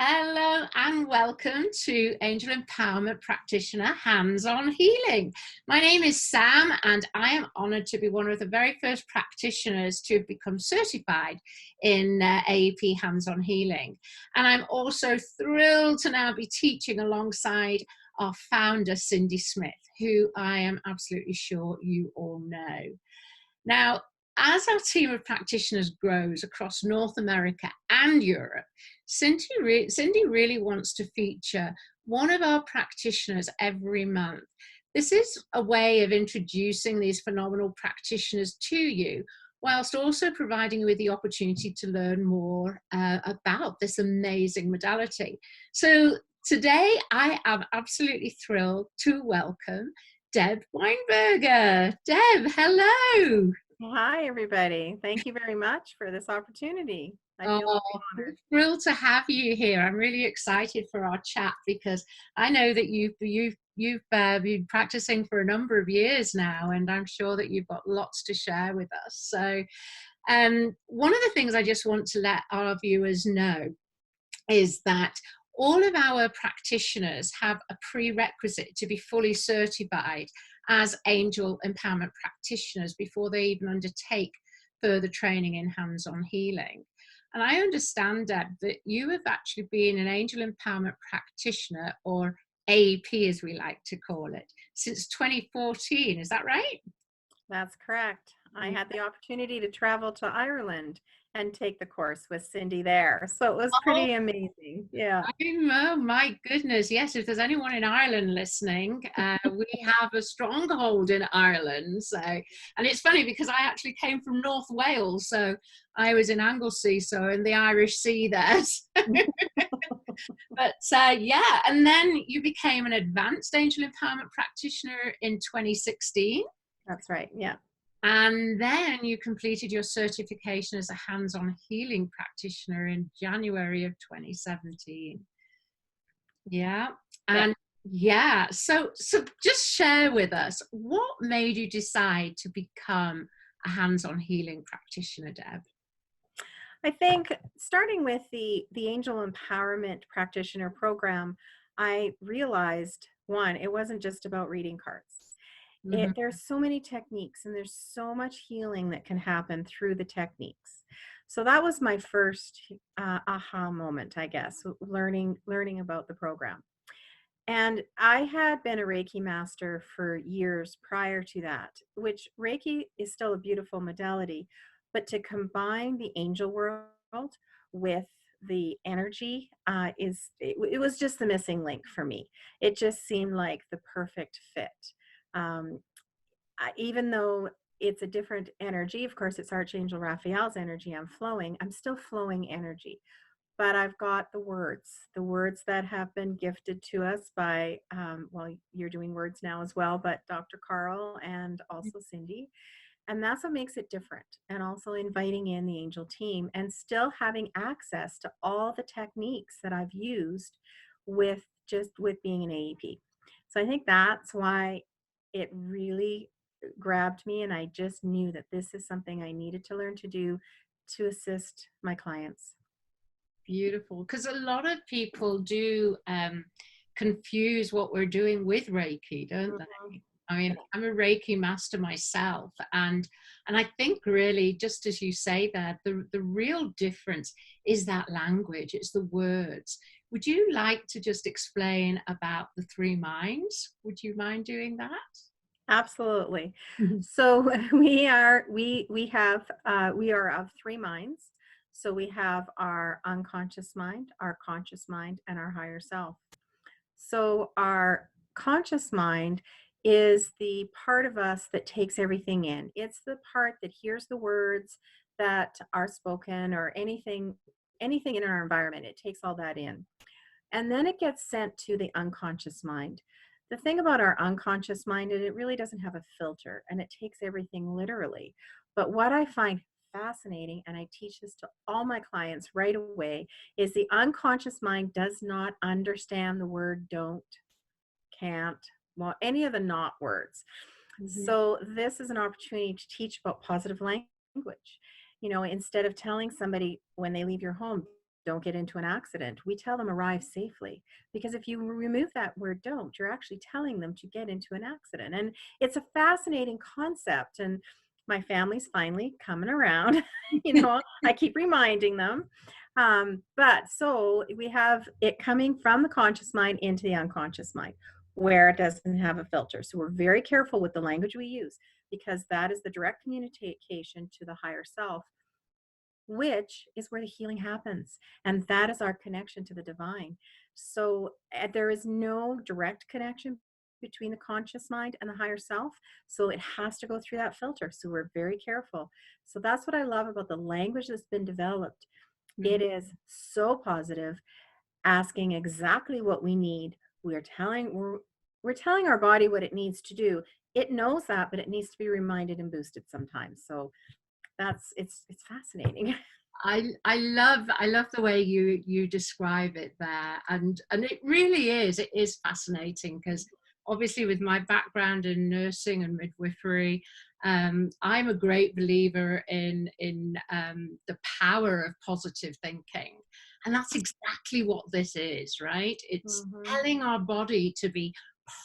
Hello and welcome to Angel Empowerment Practitioner Hands-on Healing. My name is Sam and I am honored to be one of the very first practitioners to have become certified in AEP Hands-on Healing. And I'm also thrilled to now be teaching alongside our founder, Cindy Smith, who I am absolutely sure you all know. Now, as our team of practitioners grows across North America and Europe, Cindy really wants to feature one of our practitioners every month. This is a way of introducing these phenomenal practitioners to you, whilst also providing you with the opportunity to learn more about this amazing modality. So today I am absolutely thrilled to welcome Deb Weinberger. Deb, hello. Hi, everybody. Thank you very much for this opportunity. I feel very honored. Thrilled to have you here. I'm really excited for our chat because I know that you've been practicing for a number of years now, and I'm sure that you've got lots to share with us. So, one of the things I just want to let our viewers know is that all of our practitioners have a prerequisite to be fully certified as angel empowerment practitioners before they even undertake further training in hands-on healing. And I understand, Deb, that you have actually been an angel empowerment practitioner, or AEP as we like to call it, since 2014. Is that right? That's correct. I had the opportunity to travel to Ireland and take the course with Cindy there. So it was Oh, pretty amazing. Yeah. oh my goodness. Yes, if there's anyone in Ireland listening, we have a stronghold in Ireland. So, and it's funny because I actually came from North Wales. So I was in Anglesey, so in the Irish Sea there. But yeah, and then you became an advanced angel empowerment practitioner in 2016. That's right. Yeah. And then you completed your certification as a hands-on healing practitioner in January of 2017. Yeah. Yeah. And yeah, so just share with us what made you decide to become a hands-on healing practitioner, Deb? I think starting with the Angel Empowerment Practitioner program, I realized one, it wasn't just about reading cards. Mhm. There's so many techniques and there's so much healing that can happen through the techniques. So that was my first aha moment, I guess, learning about the program. And I had been a Reiki master for years prior to that, which Reiki is still a beautiful modality, but to combine the angel world with the energy it was just the missing link for me. It just seemed like the perfect fit. Um, Even though it's a different energy, of course, it's Archangel Raphael's energy. I'm still flowing energy, but I've got the words that have been gifted to us by, well, you're doing words now as well, but Dr. Carl and also Cindy. And that's what makes it different. And also inviting in the angel team and still having access to all the techniques that I've used with being an AEP. So I think that's why it really grabbed me. And I just knew that this is something I needed to learn to do to assist my clients. Beautiful. Because a lot of people do confuse what we're doing with Reiki, don't Mhm. they? I mean, I'm a Reiki master myself, and I think really, just as you say that, the real difference is that language, it's the words. Would you like to just explain about the three minds? Would you mind doing that? Absolutely. Mhm. So we are of three minds. So we have our unconscious mind, our conscious mind, and our higher self. So our conscious mind is the part of us that takes everything in. It's the part that hears the words that are spoken or anything in our environment. It takes all that in. And then it gets sent to the unconscious mind. The thing about our unconscious mind is it really doesn't have a filter and it takes everything literally. But what I find fascinating, and I teach this to all my clients right away, is the unconscious mind does not understand the word don't, can't, well, any of the not words. Mhm. So this is an opportunity to teach about positive language. You know, instead of telling somebody when they leave your home, don't get into an accident. We tell them arrive safely, because if you remove that word don't, you're actually telling them to get into an accident. And it's a fascinating concept. And my family's finally coming around. I keep reminding them. But so we have it coming from the conscious mind into the unconscious mind, where it doesn't have a filter. So we're very careful with the language we use, because that is the direct communication to the higher self, which is where the healing happens. And that is our connection to the divine. So there is no direct connection between the conscious mind and the higher self. So it has to go through that filter. So we're very careful. So that's what I love about the language that's been developed. It is so positive, asking exactly what we need. We're telling our body what it needs to do. It knows that, but it needs to be reminded and boosted sometimes. So it's fascinating. I love the way you describe it there, and it really is fascinating, because obviously with my background in nursing and midwifery, I'm a great believer in the power of positive thinking, and that's exactly what this is, right? It's telling our body to be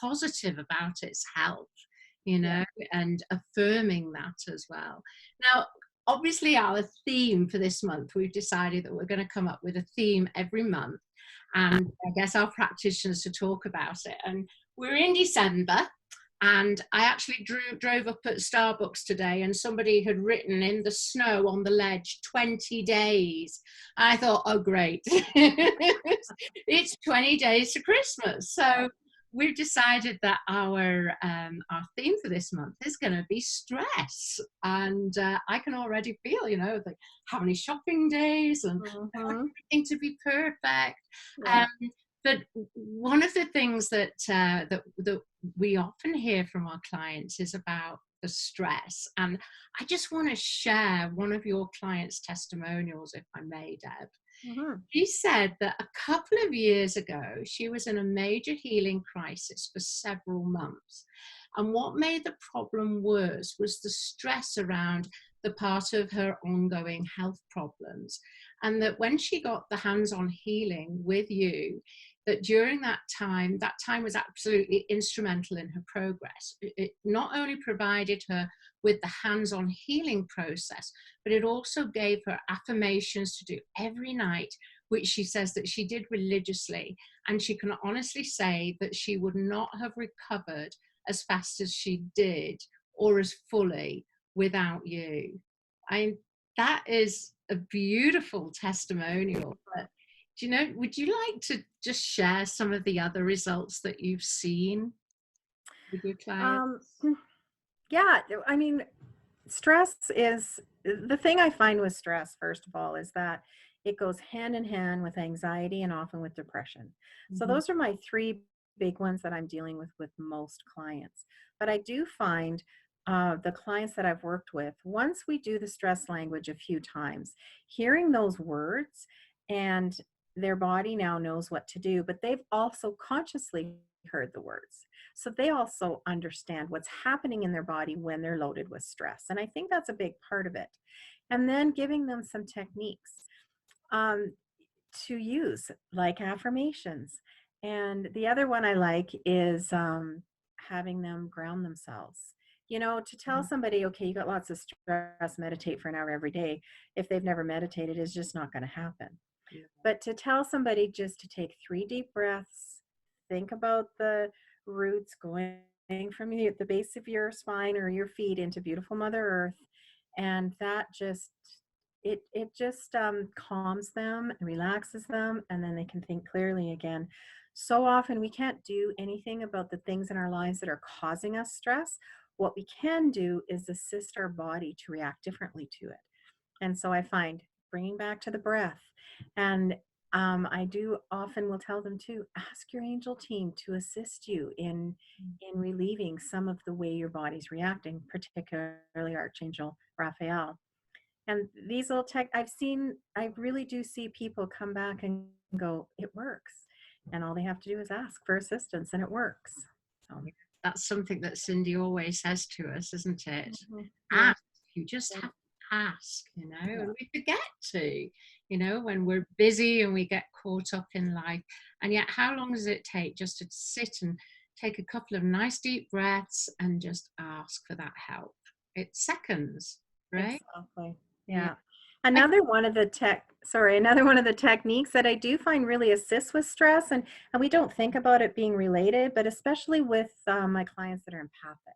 positive about its health, and affirming that as well. Now, obviously, our theme for this month, we've decided that we're going to come up with a theme every month, and I guess our practitioners to talk about it. And we're in December, and I actually drove up at Starbucks today, and somebody had written in the snow on the ledge 20 days. I thought, oh great, it's 20 days to Christmas. So we've decided that our theme for this month is going to be stress, and I can already feel, like how many shopping days and everything to be perfect. But one of the things that we often hear from our clients is about the stress, and I just want to share one of your clients' testimonials, if I may, Deb. She said that a couple of years ago, she was in a major healing crisis for several months. And what made the problem worse was the stress around the part of her ongoing health problems. And that when she got the hands-on healing with you, that during that time was absolutely instrumental in her progress. It not only provided her with the hands-on healing process, but it also gave her affirmations to do every night, which she says that she did religiously. And she can honestly say that she would not have recovered as fast as she did, or as fully, without you. That is a beautiful testimonial. But would you like to just share some of the other results that you've seen with your clients? Yeah, I mean, stress is the thing I find with stress, first of all, is that it goes hand in hand with anxiety and often with depression. So those are my three big ones that I'm dealing with most clients. But I do find the clients that I've worked with, once we do the stress language a few times, hearing those words, and their body now knows what to do, but they've also consciously heard the words. So they also understand what's happening in their body when they're loaded with stress. And I think that's a big part of it. And then giving them some techniques to use, like affirmations. And the other one I like is having them ground themselves. To tell somebody, okay, you got lots of stress, meditate for an hour every day. If they've never meditated, it's just not going to happen. But to tell somebody just to take 3 deep breaths, think about the roots going from the base of your spine or your feet into beautiful Mother Earth, and that just calms them and relaxes them, and then they can think clearly again. So often we can't do anything about the things in our lives that are causing us stress. What we can do is assist our body to react differently to it. And so I find bringing back to the breath, and I do often will tell them to ask your angel team to assist you in relieving some of the way your body's reacting, particularly Archangel Raphael. And these little I really do see people come back and go, it works. And all they have to do is ask for assistance, and it works. So that's something that Cindy always says to us, isn't it? Yeah. Ask. You just have to ask, and we forget to. you know, when we're busy and we get caught up in life. And yet, how long does it take just to sit and take a couple of nice deep breaths and just ask for that help? It's seconds, right? Exactly. Yeah. Yeah. Another one of the techniques that I do find really assists with stress, and we don't think about it being related, but especially with my clients that are empathic.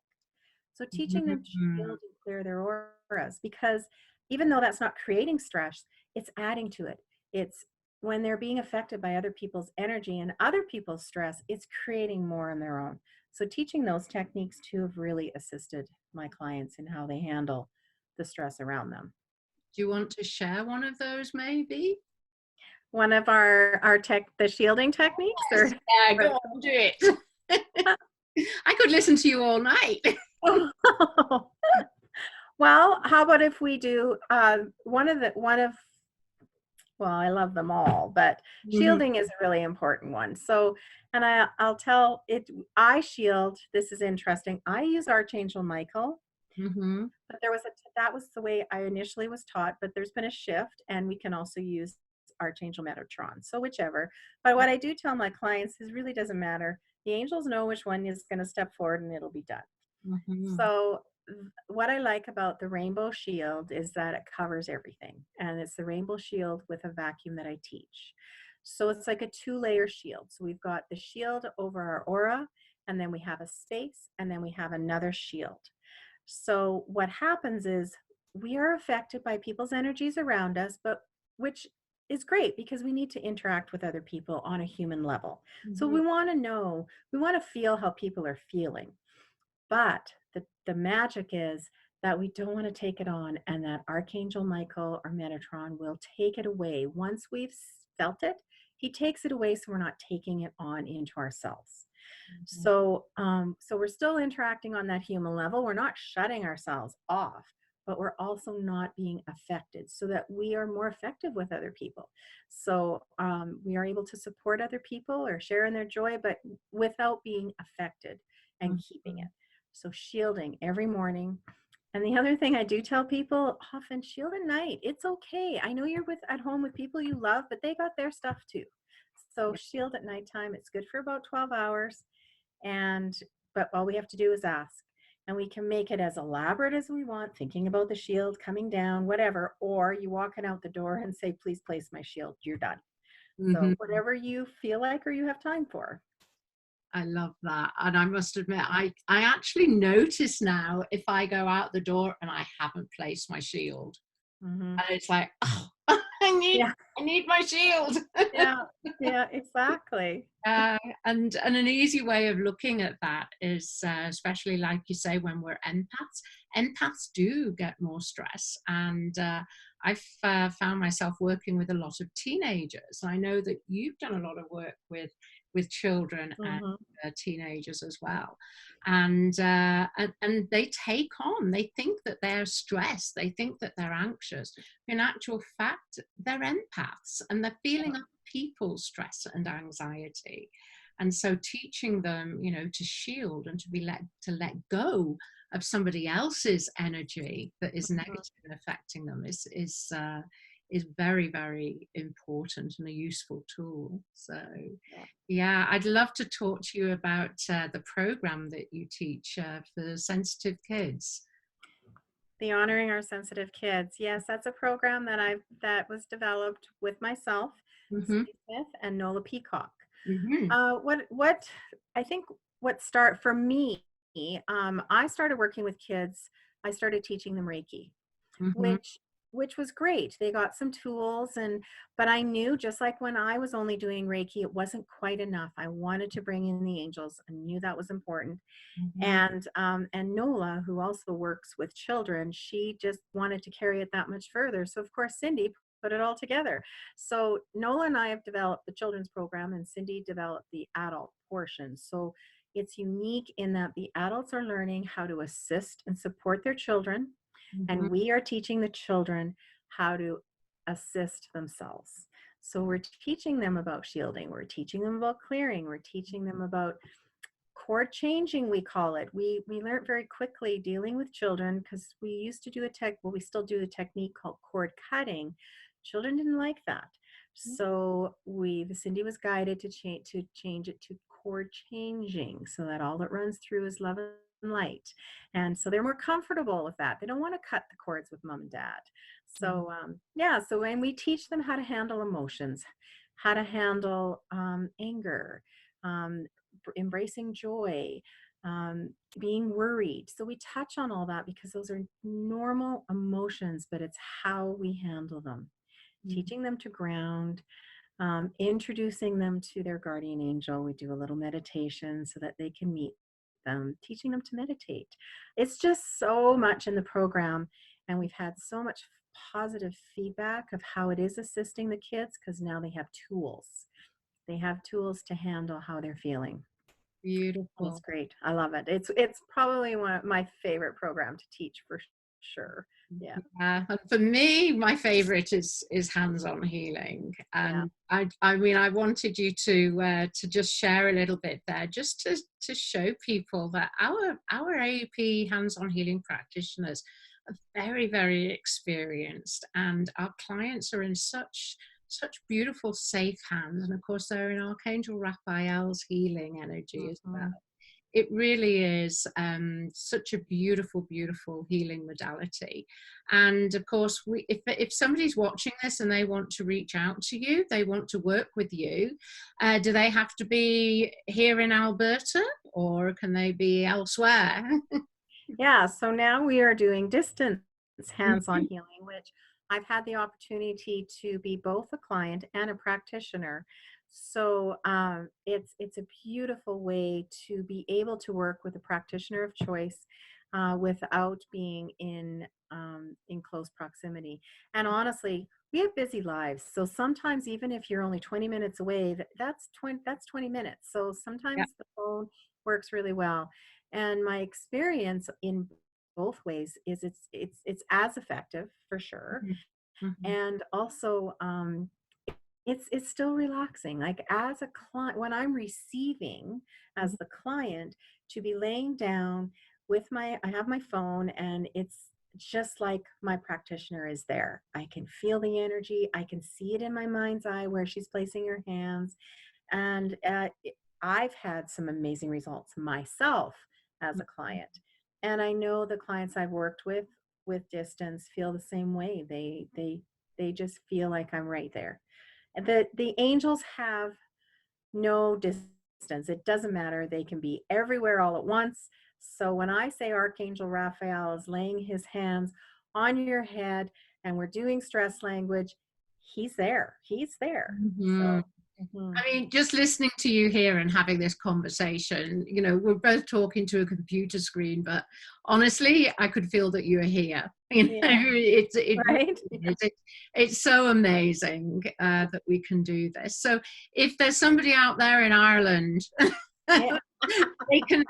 So teaching them to shield Mhm. and clear their auras, because even though that's not creating stress, it's adding to it. It's when they're being affected by other people's energy and other people's stress, it's creating more on their own. So teaching those techniques too have really assisted my clients in how they handle the stress around them. Do you want to share one of those maybe? One of the shielding techniques, Yes. Yeah, go on, do it. I could listen to you all night. well, how about if we do well, I love them all, but Mhm. shielding is a really important one. So, and I'll tell it, I shield, this is interesting. I use Archangel Michael, Mhm. but that was the way I initially was taught, but there's been a shift, and we can also use Archangel Metatron. So whichever. But what I do tell my clients is really doesn't matter. The angels know which one is going to step forward and it'll be done. Mhm. So what I like about the rainbow shield is that it covers everything. And it's the rainbow shield with a vacuum that I teach. So it's like a 2-layer shield. So we've got the shield over our aura, and then we have a space, and then we have another shield. So what happens is we are affected by people's energies around us, but which is great because we need to interact with other people on a human level. So Mhm. we want to know, we want to feel how people are feeling. But the magic is that we don't want to take it on, and that Archangel Michael or Metatron will take it away. Once we've felt it, he takes it away so we're not taking it on into ourselves. Mhm. So we're still interacting on that human level. We're not shutting ourselves off, but we're also not being affected so that we are more effective with other people. So we are able to support other people or share in their joy, but without being affected and keeping it. Mhm. So shielding every morning. And the other thing I do tell people often, shield at night. It's okay. I know you're at home with people you love, but they got their stuff too. So Yeah. shield at nighttime. It's good for about 12 hours. And but all we have to do is ask. And we can make it as elaborate as we want, thinking about the shield coming down, whatever, or you walking out the door and say, please place my shield. You're done. So Mhm. whatever you feel like or you have time for. I love that. And I must admit, I actually notice now if I go out the door and I haven't placed my shield. Hmm. And it's like, oh, I Yeah, need my shield. yeah, yeah, exactly. Uh, and an easy way of looking at that is, especially like you say, when we're empaths do get more stress. And I've found myself working with a lot of teenagers. I know that you've done a lot of work with children and Hmm. teenagers as well. And they take on, they think that they're stressed, they think that they're anxious. In actual fact, they're empaths and they're feeling other people's stress and anxiety. And so teaching them, you know, to shield and to let go of somebody else's energy that is negative and affecting them is very, very important and a useful tool. So yeah, I'd love to talk to you about the program that you teach for sensitive kids. The Honoring Our Sensitive Kids. Yes, that's a program that was developed with myself, Mm-hmm, Cindy Smith, and Nola Peacock. mm-hmm, What I think what start for me, I started working with kids. I started teaching them Reiki, mm-hmm, which was great. They got some tools, but I knew, just like when I was only doing Reiki, it wasn't quite enough. I wanted to bring in the angels. I knew that was important. mm-hmm, And Nola, who also works with children, she just wanted to carry it that much further. So of course Cindy put it all together. So Nola and I have developed the children's program, and Cindy developed the adult portion. So it's unique in that the adults are learning how to assist and support their children, mm-hmm. and we are teaching the children how to assist themselves. So we're teaching them about shielding, we're teaching them about clearing, we're teaching them about cord changing, we call it. We learned very quickly dealing with children, because we used to do we still do a technique called cord cutting Children didn't like that. So Cindy was guided to change it to cord changing, so that all that runs through is love and light. And so they're more comfortable with that. They don't want to cut the cords with mom and dad. So yeah, so when we teach them how to handle emotions, how to handle anger, um, embracing joy, being worried. So we touch on all that because those are normal emotions, but it's how we handle them. Teaching them to ground, introducing them to their guardian angel. We do a little meditation so that they can meet them, teaching them to meditate. It's just so much in the program, and we've had so much positive feedback of how it is assisting the kids because now they have tools. They have tools to handle how they're feeling. It's Beautiful. great. I love it. It's probably one of my favorite program to teach for sure. Yeah. And for me, my favorite is hands-on healing. Yeah. And I mean, I wanted you to just share a little bit there, just to show people that our AEP hands-on healing practitioners are very, very experienced, and our clients are in such beautiful, safe hands. And of course, they're in Archangel Raphaels Healing Energy as well. It really is such a beautiful, beautiful healing modality. And of course, if somebody's watching this and they want to reach out to you, they want to work with you, do they have to be here in Alberta, or can they be elsewhere? Yeah, so now we are doing distance hands-on healing, which I've had the opportunity to be both a client and a practitioner. So it's a beautiful way to be able to work with a practitioner of choice without being in close proximity. And honestly, we have busy lives, so sometimes even if you're only 20 minutes away, that's 20 minutes. So Yeah. sometimes the phone works really well. And my experience in both ways is it's as effective for sure, Mhm. and also it's still relaxing. Like as a client, when I'm receiving as the client, to be laying down with I have my phone, and it's just like my practitioner is there. I can feel the energy. I can see it in my mind's eye where she's placing her hands, and I've had some amazing results myself as a client. And I know the clients I've worked with distance feel the same way. They just feel like I'm right there. And the angels have no distance. It doesn't matter. They can be everywhere all at once. So when I say Archangel Raphael is laying his hands on your head and we're doing stress language, he's there. He's there. Mhm. So mhm. I mean, just listening to you here and having this conversation, you know, we're both talking to a computer screen, but honestly, I could feel that you're here. You know, Yeah, it right. really is. It's so amazing that we can do this. So, if there's somebody out there in Ireland, Yeah.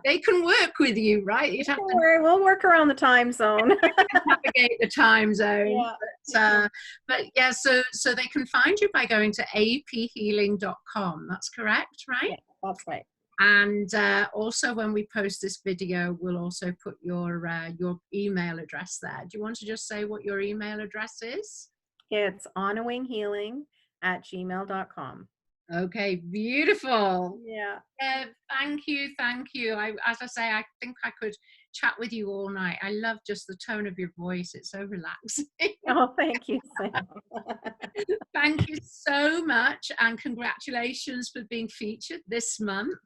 they can work with you, right? You'd have Don't to worry, we'll work around the time zone. navigate the time zone. Yeah. But yeah, so they can find you by going to aephealing.com. That's correct, right? Yeah, that's right. And also, when we post this video, we'll also put your email address there. Do you want to just say what your email address is? It's onawinghealing@gmail.com. Okay, beautiful. Yeah. Thank you, thank you. As I say, I think I could chat with you all night. I love just the tone of your voice. It's so relaxing. Oh, thank you, Sam. Thank you so much, and congratulations for being featured this month.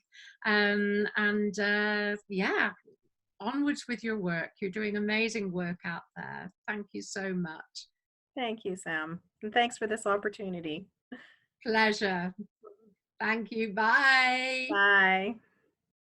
Yeah, onwards with your work. You're doing amazing work out there. Thank you so much. Thank you, Sam. And thanks for this opportunity. Pleasure. Thank you. Bye. Bye.